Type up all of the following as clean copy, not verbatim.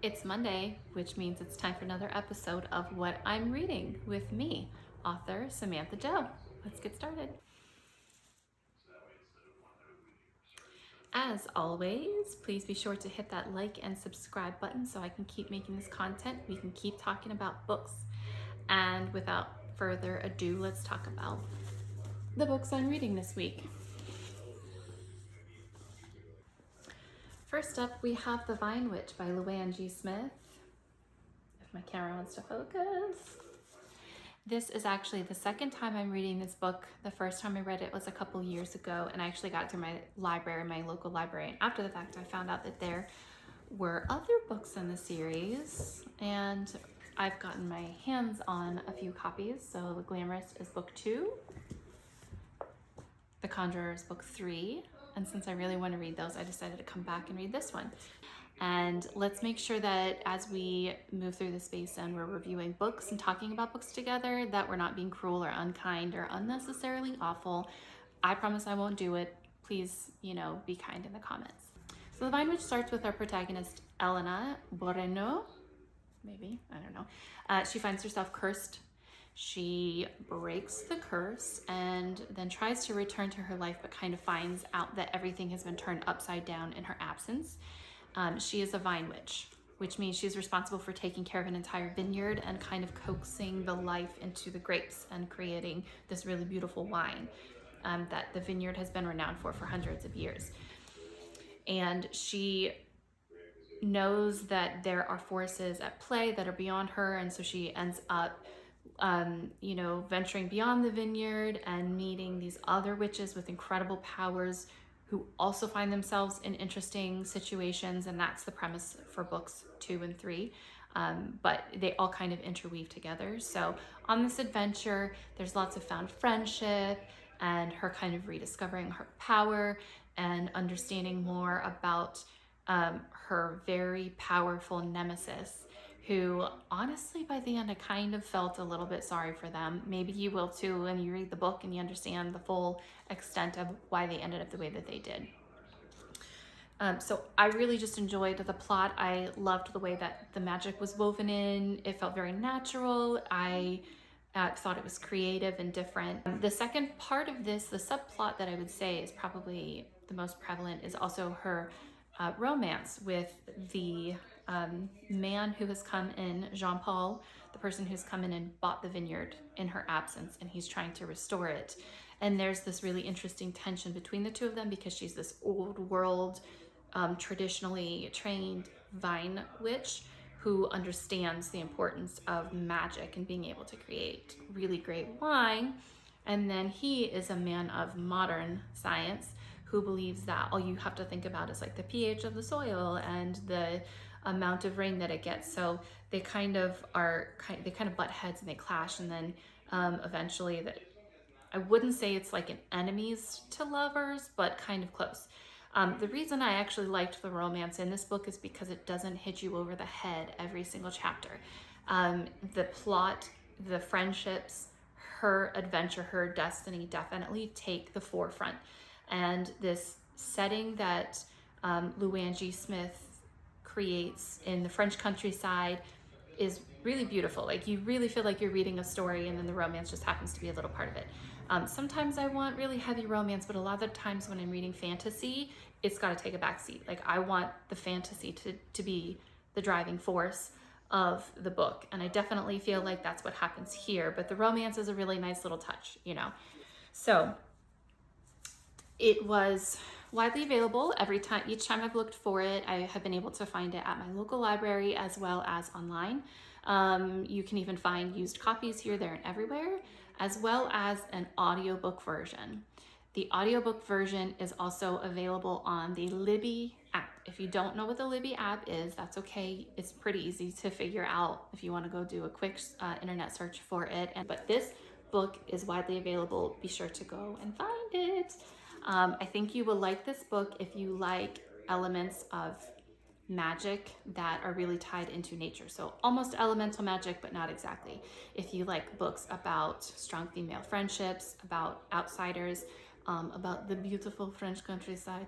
It's Monday, which means it's time for another episode of What I'm Reading with me, author Samantha Joe. Let's get started. As always, please be sure to hit that like and subscribe button so I can keep making this content. We can keep talking about books. And without further ado, let's talk about the books I'm reading this week. First up, we have The Vine Witch by Luanne G. Smith. If my camera wants to focus. This is actually the second time I'm reading this book. The first time I read it was a couple years ago, and I actually got it through my library, my local library. And after the fact, I found out that there were other books in the series, and I've gotten my hands on a few copies. So The Glamorous is book 2, The Conjurer is book 3, and since I really want to read those, I decided to come back and read this one. And let's make sure that as we move through the space and we're reviewing books and talking about books together, that we're not being cruel or unkind or unnecessarily awful. I promise I won't do it. Please, be kind in the comments. So The Vine Witch starts with our protagonist, Elena Moreno. Maybe, I don't know. She finds herself cursed. She breaks the curse and then tries to return to her life, but kind of finds out that everything has been turned upside down in her absence. She is a vine witch, which means she's responsible for taking care of an entire vineyard and kind of coaxing the life into the grapes and creating this really beautiful wine that the vineyard has been renowned for hundreds of years. And she knows that there are forces at play that are beyond her, and so she ends up venturing beyond the vineyard and meeting these other witches with incredible powers who also find themselves in interesting situations, and that's the premise for books 2 and 3. But they all kind of interweave together. So on this adventure, there's lots of found friendship and her kind of rediscovering her power and understanding more about her very powerful nemesis, who honestly by the end I kind of felt a little bit sorry for them. Maybe you will too when you read the book and you understand the full extent of why they ended up the way that they did. So I really just enjoyed the plot. I loved the way that the magic was woven in. It felt very natural. I thought it was creative and different. The second part of this, the subplot that I would say is probably the most prevalent, is also her romance with the man who has come in, Jean-Paul, the person who's come in and bought the vineyard in her absence, and he's trying to restore it. And there's this really interesting tension between the two of them because she's this old world, traditionally trained vine witch who understands the importance of magic and being able to create really great wine. And then he is a man of modern science who believes that all you have to think about is like the pH of the soil and the amount of rain that it gets. So they kind of butt heads and they clash, and then eventually that I wouldn't say it's like an enemies to lovers, but kind of close. The reason I actually liked the romance in this book is because it doesn't hit you over the head every single chapter. The plot, the friendships, her adventure, her destiny definitely take the forefront. And this setting that Luanne G. Smith creates in the French countryside is really beautiful. Like, you really feel like you're reading a story, and then the romance just happens to be a little part of it. Sometimes I want really heavy romance, but a lot of the times when I'm reading fantasy, it's got to take a back seat. Like, I want the fantasy to be the driving force of the book, and I definitely feel like that's what happens here, but the romance is a really nice little touch, So it was widely available each time I've looked for it. I have been able to find it at my local library as well as online. You can even find used copies here, there, and everywhere, as well as an audiobook version. The audiobook version is also available on the Libby app. If you don't know what the Libby app is, that's okay. It's pretty easy to figure out if you want to go do a quick internet search for it. But this book is widely available. Be sure to go and find it. I think you will like this book if you like elements of magic that are really tied into nature. So almost elemental magic, but not exactly. If you like books about strong female friendships, about outsiders, about the beautiful French countryside,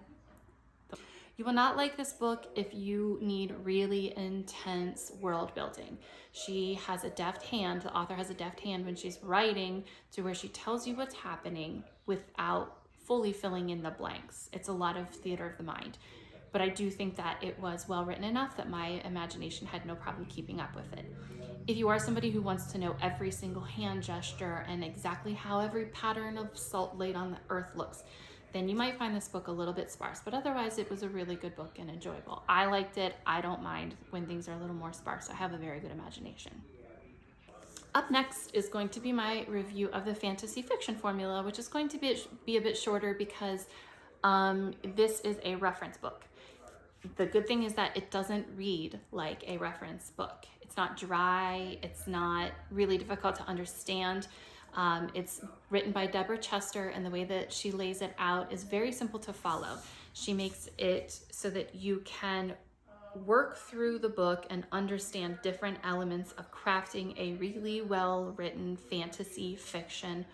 You will not like this book if you need really intense world building. She has a deft hand, the author has a deft hand when she's writing, to where she tells you what's happening without fully filling in the blanks. It's a lot of theater of the mind. But I do think that it was well written enough that my imagination had no problem keeping up with it. If you are somebody who wants to know every single hand gesture and exactly how every pattern of salt laid on the earth looks, then you might find this book a little bit sparse. But otherwise, it was a really good book and enjoyable. I liked it. I don't mind when things are a little more sparse. I have a very good imagination. Up next is going to be my review of the fantasy fiction formula, which is going to be a bit shorter because this is a reference book. The good thing is that it doesn't read like a reference book. It's not dry. It's not really difficult to understand. It's written by Deborah Chester, and the way that she lays it out is very simple to follow. She makes it so that you can work through the book and understand different elements of crafting a really well-written fantasy fiction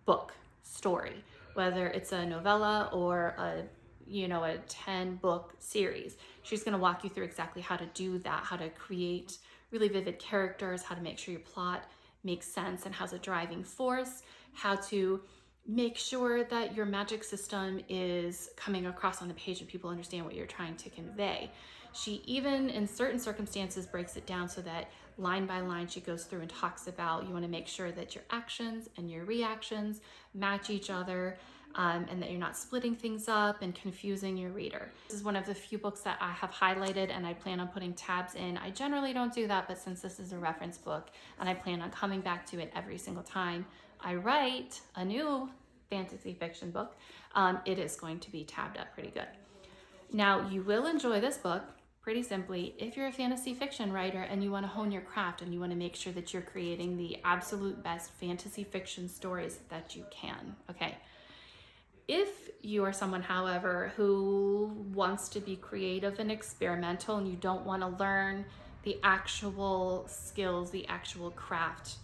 book story, whether it's a novella or a 10-book series. She's going to walk you through exactly how to do that, how to create really vivid characters, how to make sure your plot makes sense and has a driving force, how to make sure that your magic system is coming across on the page and people understand what you're trying to convey. She even, in certain circumstances, breaks it down so that line by line she goes through and talks about you want to make sure that your actions and your reactions match each other, and that you're not splitting things up and confusing your reader. This is one of the few books that I have highlighted and I plan on putting tabs in. I generally don't do that, but since this is a reference book and I plan on coming back to it every single time I write a new fantasy fiction book, it is going to be tabbed up pretty good. Now, you will enjoy this book pretty simply if you're a fantasy fiction writer and you want to hone your craft and you want to make sure that you're creating the absolute best fantasy fiction stories that you can, okay? If you are someone, however, who wants to be creative and experimental and you don't want to learn the actual skills, the actual craft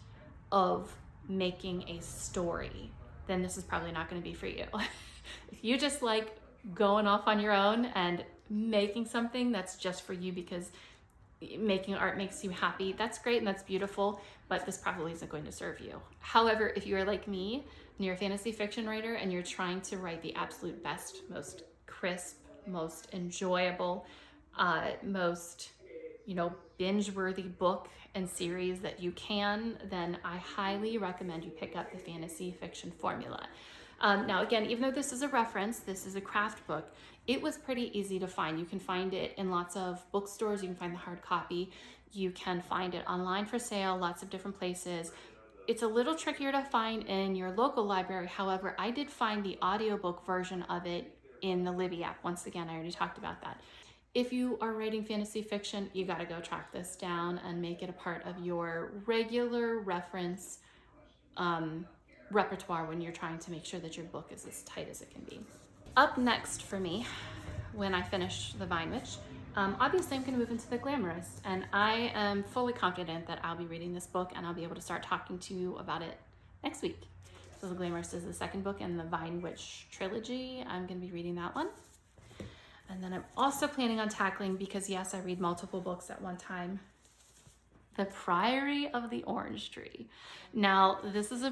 of making a story, then this is probably not going to be for you. If you just like going off on your own and making something that's just for you because making art makes you happy, that's great and that's beautiful, but this probably isn't going to serve you. However, if you are like me and you're a fantasy fiction writer and you're trying to write the absolute best, most crisp, most enjoyable, most binge-worthy book and series that you can, then I highly recommend you pick up the fantasy fiction formula. Now again, even though this is a reference, this is a craft book, it was pretty easy to find. You can find it in lots of bookstores, you can find the hard copy, you can find it online for sale, lots of different places. It's a little trickier to find in your local library. However, I did find the audiobook version of it in the Libby app. Once again, I already talked about that. If you are writing fantasy fiction, you gotta go track this down and make it a part of your regular reference repertoire when you're trying to make sure that your book is as tight as it can be. Up next for me, when I finish The Vine Witch, obviously I'm going to move into The Glamorist, and I am fully confident that I'll be reading this book and I'll be able to start talking to you about it next week. So The Glamorist is the second book in the Vine Witch trilogy. I'm going to be reading that one. And then I'm also planning on tackling, because yes, I read multiple books at one time, The Priory of the Orange Tree. Now, this is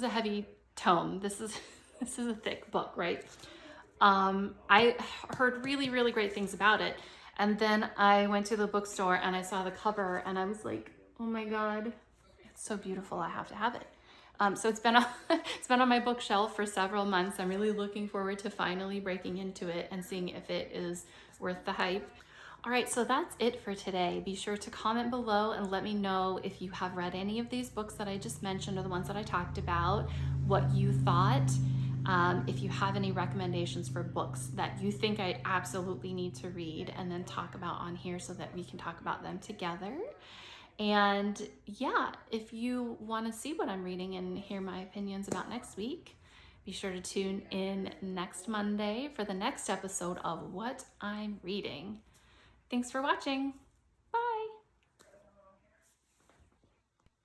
a heavy tome. This is a thick book, right? I heard really, really great things about it. And then I went to the bookstore and I saw the cover and I was like, oh my God, it's so beautiful. I have to have it. So it's been on my bookshelf for several months. I'm really looking forward to finally breaking into it and seeing if it is worth the hype. All right, so that's it for today. Be sure to comment below and let me know if you have read any of these books that I just mentioned or the ones that I talked about, what you thought. If you have any recommendations for books that you think I absolutely need to read and then talk about on here so that we can talk about them together. And yeah, if you want to see what I'm reading and hear my opinions about next week, be sure to tune in next Monday for the next episode of What I'm Reading. Thanks for watching.